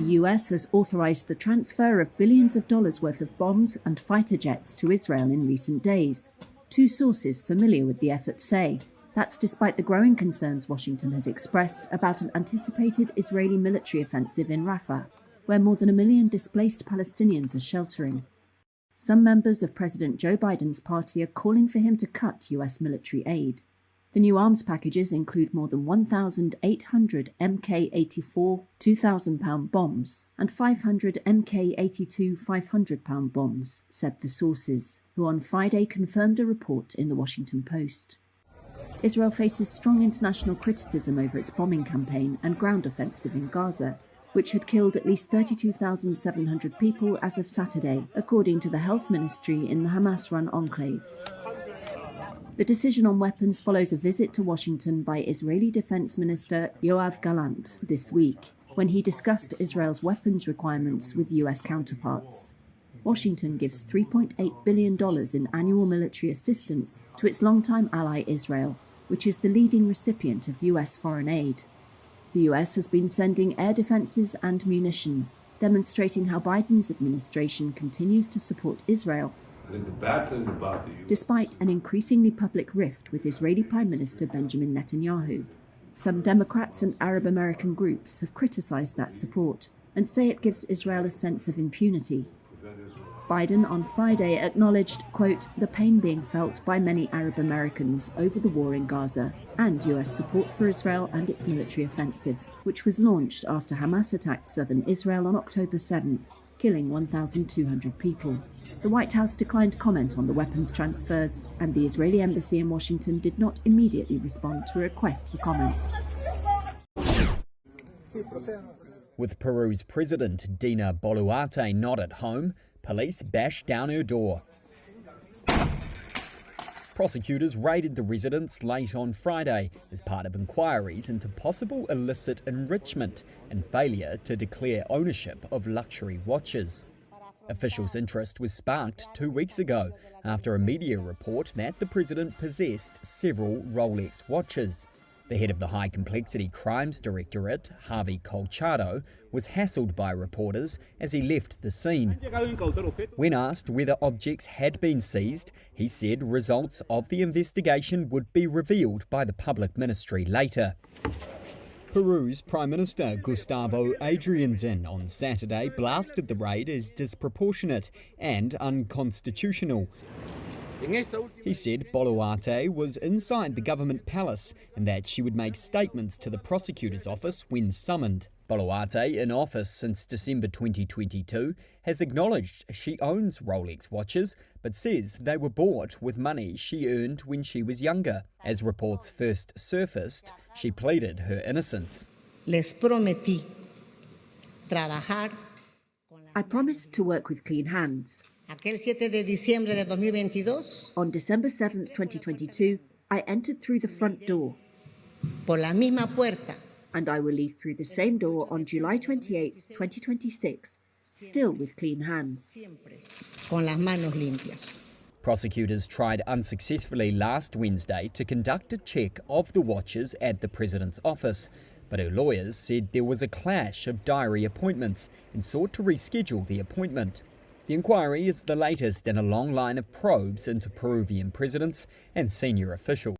US has authorized the transfer of billions of dollars worth of bombs and fighter jets to Israel in recent days. Two sources familiar with the effort say that's despite the growing concerns Washington has expressed about an anticipated Israeli military offensive in Rafah, where more than 1 million displaced Palestinians are sheltering. Some members of President Joe Biden's party are calling for him to cut US military aid. The new arms packages include more than 1,800 Mk-84 2,000-pound bombs and 500 Mk-82 500-pound bombs, said the sources, who on Friday confirmed a report in the Washington Post. Israel faces strong international criticism over its bombing campaign and ground offensive in Gaza, which had killed at least 32,700 people as of Saturday, according to the health ministry in the Hamas-run enclave. The decision on weapons follows a visit to Washington by Israeli Defense Minister Yoav Gallant this week, when he discussed Israel's weapons requirements with US counterparts. Washington gives $3.8 billion in annual military assistance to its longtime ally Israel, which is the leading recipient of US foreign aid. The US has been sending air defenses and munitions, demonstrating how Biden's administration continues to support Israel despite an increasingly public rift with Israeli Prime Minister Benjamin Netanyahu. Some Democrats and Arab American groups have criticized that support and say it gives Israel a sense of impunity. Biden on Friday acknowledged, quote, the pain being felt by many Arab Americans over the war in Gaza and US support for Israel and its military offensive, which was launched after Hamas attacked southern Israel on October 7th, killing 1,200 people. The White House declined comment on the weapons transfers, and the Israeli embassy in Washington did not immediately respond to a request for comment. With Peru's president Dina Boluarte not at home, police bashed down her door. Prosecutors raided the residence late on Friday as part of inquiries into possible illicit enrichment and failure to declare ownership of luxury watches. Officials' interest was sparked 2 weeks ago after a media report that the president possessed several Rolex watches. The head of the High Complexity Crimes Directorate, Harvey Colchado, was hassled by reporters as he left the scene. When asked whether objects had been seized, he said results of the investigation would be revealed by the public ministry later. Peru's Prime Minister Gustavo Adrianzin on Saturday blasted the raid as disproportionate and unconstitutional. He said Boluarte was inside the government palace and that she would make statements to the prosecutor's office when summoned. Boluarte, in office since December 2022, has acknowledged she owns Rolex watches, but says they were bought with money she earned when she was younger. As reports first surfaced, she pleaded her innocence. I promised to work with clean hands. On December 7th, 2022, I entered through the front door. And I will leave through the same door on July 28th, 2026, still with clean hands. Prosecutors tried unsuccessfully last Wednesday to conduct a check of the watches at the president's office, but her lawyers said there was a clash of diary appointments and sought to reschedule the appointment. The inquiry is the latest in a long line of probes into Peruvian presidents and senior officials.